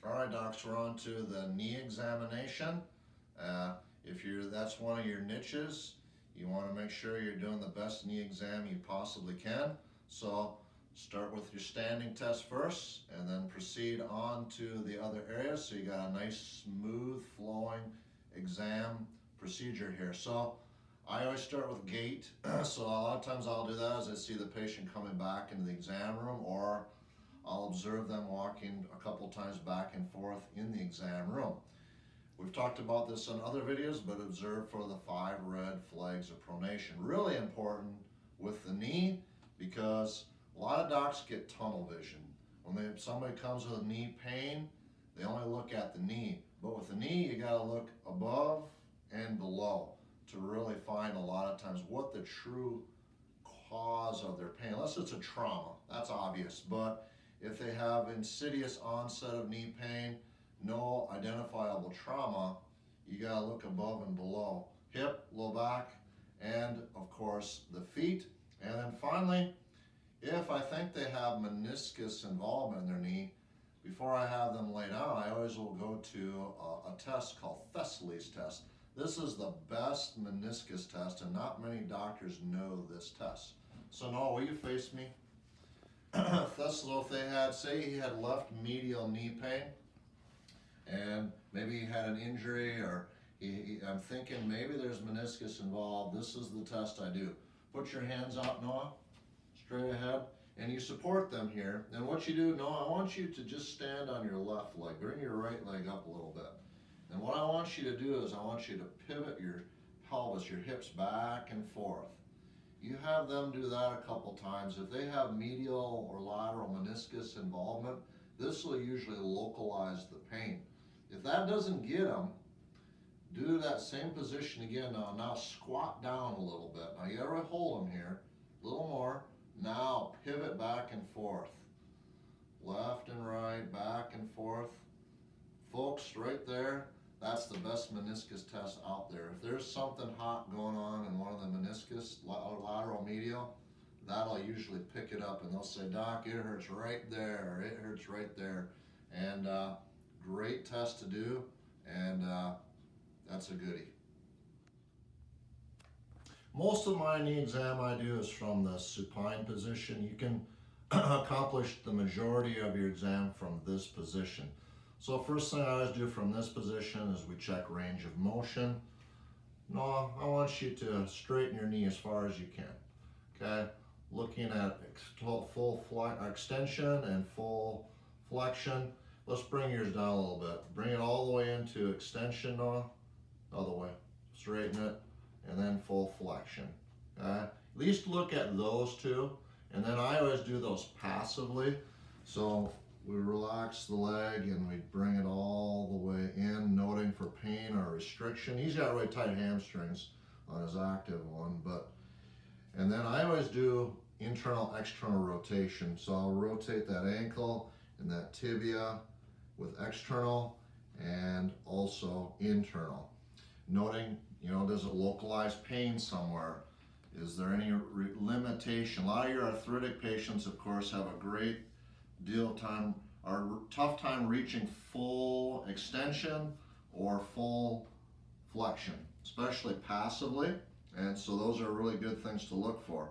All right, docs, we're on to the knee examination. If that's one of your niches, you want to make sure you're doing the best knee exam you possibly can. So start with your standing test first and then proceed on to the other areas so you got a nice smooth flowing exam procedure here. So I always start with gait. So a lot of times I'll do that as I see the patient coming back into the exam room, or I'll observe them walking a couple times back and forth in the exam room. We've talked about this in other videos, but observe for the 5 red flags of pronation. Really important with the knee, because a lot of docs get tunnel vision. When somebody comes with knee pain, they only look at the knee. But with the knee, you gotta look above and below to really find a lot of times what the true cause of their pain, unless it's a trauma, that's obvious. But if they have insidious onset of knee pain, no identifiable trauma, you gotta look above and below. Hip, low back, and of course the feet. And then finally, if I think they have meniscus involvement in their knee, before I have them lay down, I always will go to a test called Thessaly's test. This is the best meniscus test, and not many doctors know this test. So Noah, will you face me? Thessaly, if they had, say he had left medial knee pain, and maybe he had an injury, or I'm thinking maybe there's meniscus involved, this is the test I do. Put your hands out, Noah, straight ahead, and you support them here. And what you do, Noah, I want you to just stand on your left leg. Bring your right leg up a little bit. And what I want you to do is I want you to pivot your pelvis, your hips back and forth. You have them do that a couple times. If they have medial or lateral meniscus involvement, this will usually localize the pain. If that doesn't get them, do that same position again. Now squat down a little bit. Now you gotta hold them here, a little more. Now pivot back and forth. Left and right, back and forth. Folks, right there, that's the best meniscus test out there. If there's something hot going on in one of the meniscus, lateral medial, that'll usually pick it up, and they'll say, Doc, it hurts right there, it hurts right there. And great test to do, and that's a goodie. Most of my knee exam I do is from the supine position. You can accomplish the majority of your exam from this position. So first thing I always do from this position is we check range of motion. No, I want you to straighten your knee as far as you can, okay? Looking at full extension and full flexion. Let's bring yours down a little bit. Bring it all the way into extension, Noah. Other way. Straighten it, and then full flexion, okay? At least look at those two, and then I always do those passively. So we relax the leg and we bring it all the way in, noting for pain or restriction. He's got really tight hamstrings on his active one, and then I always do internal, external rotation. So I'll rotate that ankle and that tibia with external and also internal. Noting, does it localize pain somewhere? Is there any limitation? A lot of your arthritic patients, of course, have a great deal of time, are tough time reaching full extension or full flexion, especially passively. And so those are really good things to look for.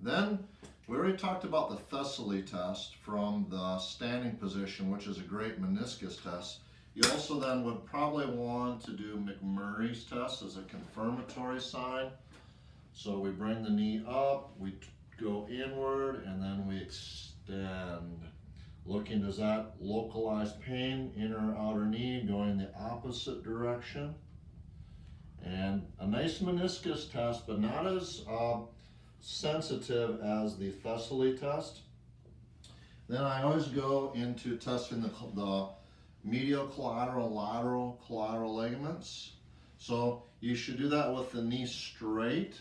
Then we already talked about the Thessaly test from the standing position, which is a great meniscus test. You also then would probably want to do McMurray's test as a confirmatory sign. So we bring the knee up, we go inward, and then we extend. Looking, does that localize pain, inner or outer knee, going the opposite direction? And a nice meniscus test, but not as sensitive as the Thessaly test. Then I always go into testing the medial collateral, lateral collateral ligaments. So you should do that with the knee straight,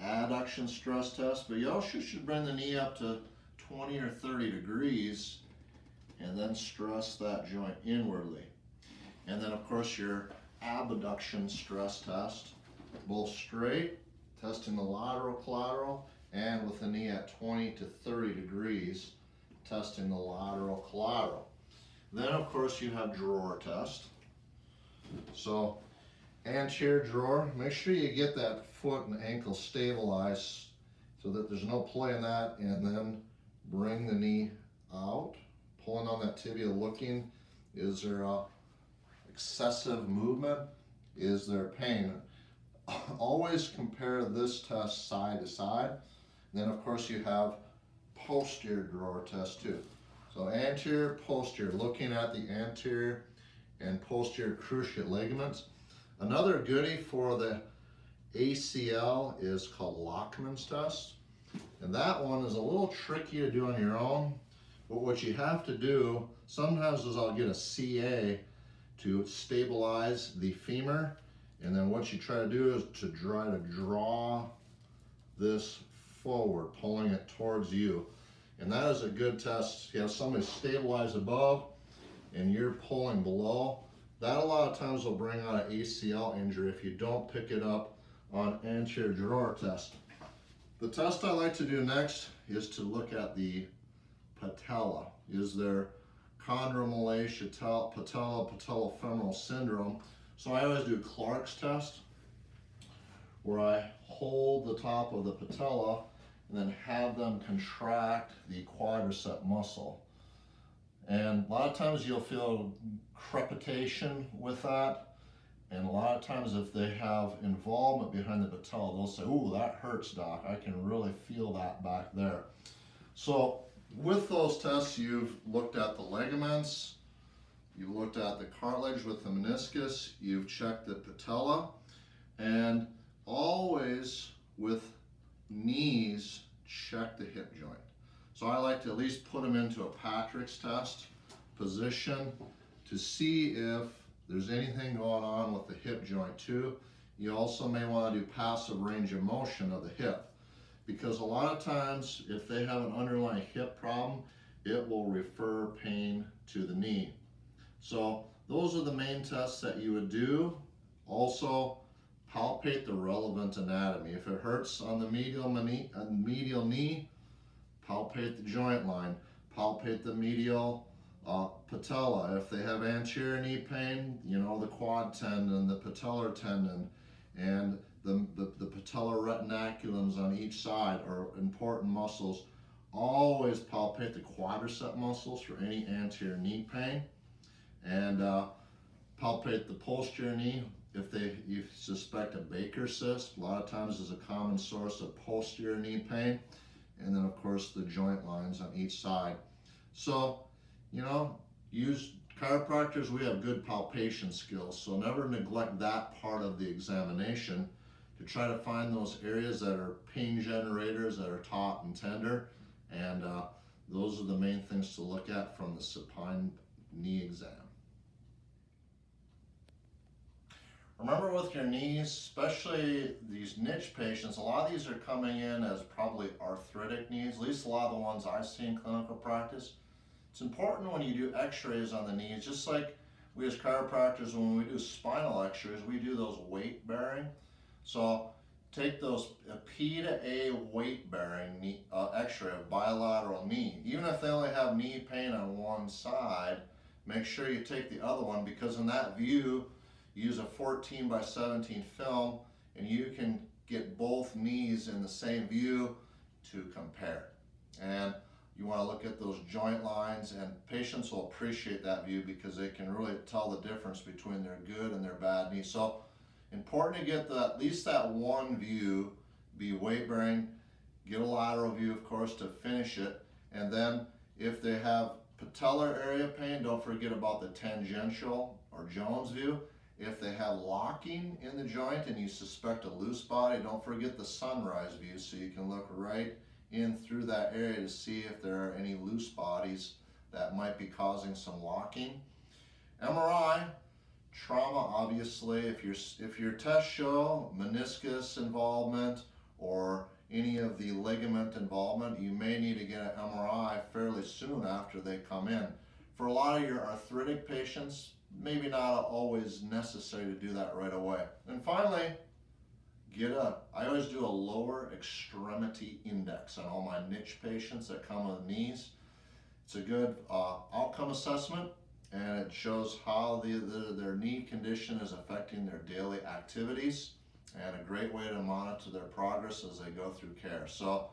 adduction stress test, but you also should bring the knee up to 20 or 30 degrees and then stress that joint inwardly. And then of course your abduction stress test, both straight, testing the lateral collateral, and with the knee at 20 to 30 degrees, testing the lateral collateral. Then of course you have drawer test. So anterior drawer, make sure you get that foot and ankle stabilized so that there's no play in that, and then bring the knee out, pulling on that tibia, looking, is there excessive movement? Is there pain? Always compare this test side to side. Then of course you have posterior drawer test too. So anterior, posterior, looking at the anterior and posterior cruciate ligaments. Another goodie for the ACL is called Lockman's test. And that one is a little tricky to do on your own, but what you have to do sometimes is I'll get a CA to stabilize the femur, and then what you try to do is to try to draw this forward, pulling it towards you. And that is a good test. You have somebody stabilize above and you're pulling below. That a lot of times will bring out an ACL injury if you don't pick it up on anterior drawer test. The test I like to do next is to look at the patella. Is there chondromalacia, patellofemoral syndrome? So I always do Clark's test, where I hold the top of the patella and then have them contract the quadricep muscle. And a lot of times you'll feel crepitation with that. And a lot of times if they have involvement behind the patella, they'll say, "Ooh, that hurts, doc. I can really feel that back there." So with those tests, you've looked at the ligaments, you've looked at the cartilage with the meniscus, you've checked the patella, and always with knees, check the hip joint. So I like to at least put them into a Patrick's test position to see if there's anything going on with the hip joint too. You also may want to do passive range of motion of the hip, because a lot of times if they have an underlying hip problem, it will refer pain to the knee. So those are the main tests that you would do. Also, palpate the relevant anatomy. If it hurts on the medial knee, palpate the joint line, palpate the medial patella. If they have anterior knee pain, you know, the quad tendon, the patellar tendon, and the patellar retinaculums on each side are important muscles. Always palpate the quadricep muscles for any anterior knee pain, and palpate the posterior knee if you suspect a Baker cyst. A lot of times is a common source of posterior knee pain. And then of course the joint lines on each side. So, you know, use chiropractors, we have good palpation skills, so never neglect that part of the examination to try to find those areas that are pain generators, that are taut and tender, and those are the main things to look at from the supine knee exam. Remember with your knees, especially these niche patients, a lot of these are coming in as probably arthritic knees, at least a lot of the ones I see in clinical practice. It's important when you do x-rays on the knees, just like we as chiropractors, when we do spinal x-rays, we do those weight bearing. So take those P to A weight bearing x-ray of bilateral knee. Even if they only have knee pain on one side, make sure you take the other one, because in that view, use a 14 by 17 film and you can get both knees in the same view to compare. And you want to look at those joint lines, and patients will appreciate that view because they can really tell the difference between their good and their bad knee. So important to get at least that one view, be weight bearing, get a lateral view of course to finish it, and then if they have patellar area pain, don't forget about the tangential or Jones view. If they have locking in the joint and you suspect a loose body, don't forget the sunrise view, so you can look right in through that area to see if there are any loose bodies that might be causing some locking. MRI, trauma, obviously, if your tests show meniscus involvement or any of the ligament involvement, you may need to get an MRI fairly soon after they come in. For a lot of your arthritic patients, maybe not always necessary to do that right away. And finally, I always do a lower extremity index on all my niche patients that come with knees. It's a good outcome assessment. and it shows how their knee condition is affecting their daily activities, and a great way to monitor their progress as they go through care. So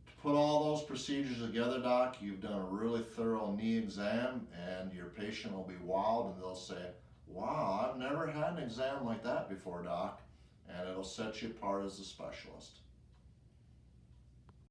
to put all those procedures together, Doc, you've done a really thorough knee exam, and your patient will be wowed and they'll say, wow, I've never had an exam like that before, Doc, and it'll set you apart as a specialist.